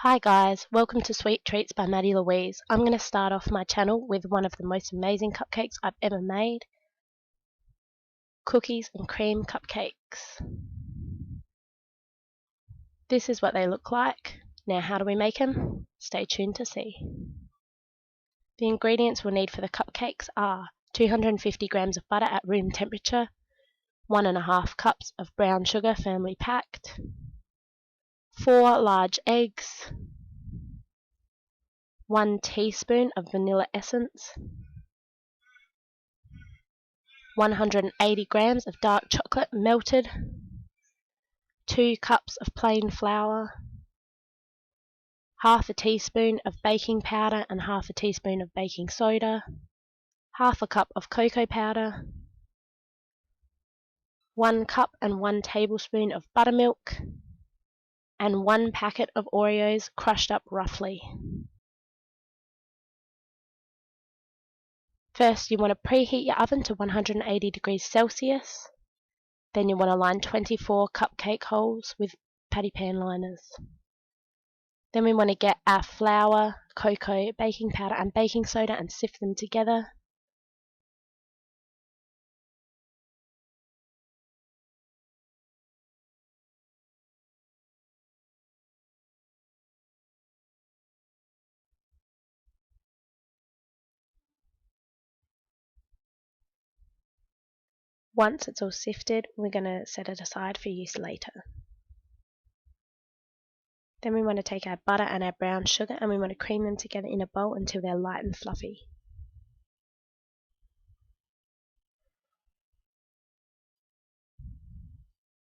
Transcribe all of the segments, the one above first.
Hi guys, welcome to Sweet Treats by Maddie Louise. I'm going to start off my channel with one of the most amazing cupcakes I've ever made. Cookies and cream cupcakes. This is what they look like. Now how do we make them? Stay tuned to see. The ingredients we'll need for the cupcakes are 250 grams of butter at room temperature, 1.5 cups of brown sugar firmly packed, 4 large eggs, 1 teaspoon of vanilla essence, 180 grams of dark chocolate melted, 2 cups of plain flour, half a teaspoon of baking powder and half a teaspoon of baking soda, half a cup of cocoa powder, 1 cup and 1 tablespoon of buttermilk, and 1 packet of Oreos crushed up roughly. First, you want to preheat your oven to 180 degrees Celsius. Then you want to line 24 cupcake holes with patty pan liners. Then we want to get our flour, cocoa, baking powder and baking soda and sift them together. Once it's all sifted, we're going to set it aside for use later. Then we want to take our butter and our brown sugar and we want to cream them together in a bowl until they're light and fluffy.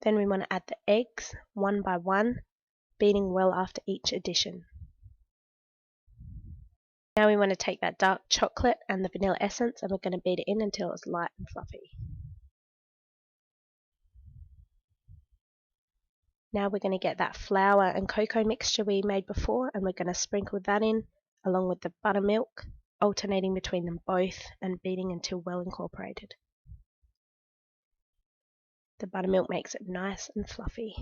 Then we want to add the eggs one by one, beating well after each addition. Now we want to take that dark chocolate and the vanilla essence and we're going to beat it in until it's light and fluffy. Now we're going to get that flour and cocoa mixture we made before and we're going to sprinkle that in along with the buttermilk, alternating between them both and beating until well incorporated. The buttermilk makes it nice and fluffy.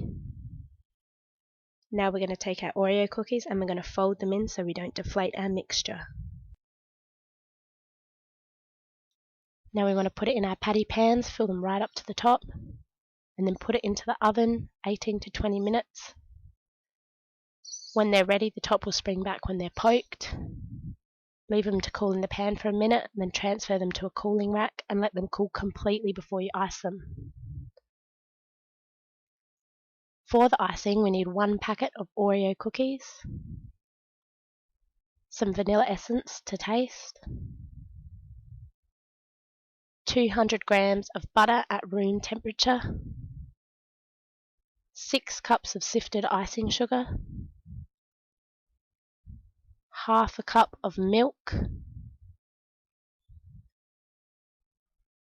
Now we're going to take our Oreo cookies and we're going to fold them in so we don't deflate our mixture. Now we want to put it in our patty pans, fill them right up to the top, and then put it into the oven 18 to 20 minutes. When they're ready, the top will spring back when they're poked. Leave them to cool in the pan for a minute, and then transfer them to a cooling rack and let them cool completely before you ice them. For the icing, we need 1 packet of Oreo cookies, some vanilla essence to taste, 200 grams of butter at room temperature, 6 cups of sifted icing sugar, half a cup of milk.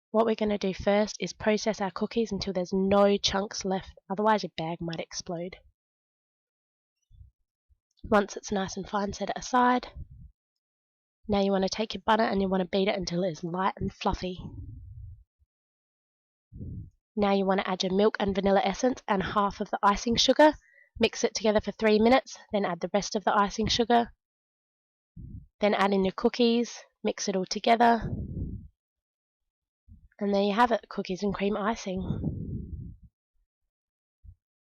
What we're going to do first is process our cookies until there's no chunks left, otherwise your bag might explode. Once it's nice and fine, set it aside. Now you want to take your butter and you want to beat it until it is light and fluffy. Now you want to add your milk and vanilla essence and half of the icing sugar. Mix it together for 3 minutes, then add the rest of the icing sugar. Then add in your cookies, mix it all together. And there you have it, cookies and cream icing.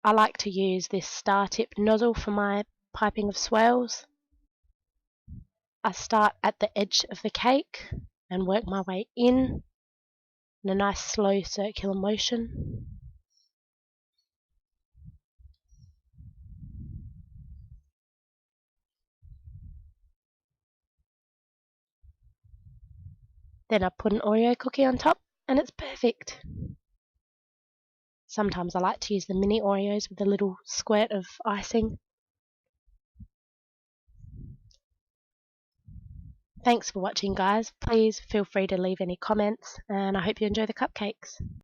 I like to use this star tip nozzle for my piping of swirls. I start at the edge of the cake and work my way in a nice slow circular motion. Then I put an Oreo cookie on top and it's perfect. Sometimes I like to use the mini Oreos with a little squirt of icing. Thanks for watching guys. Please feel free to leave any comments and I hope you enjoy the cupcakes.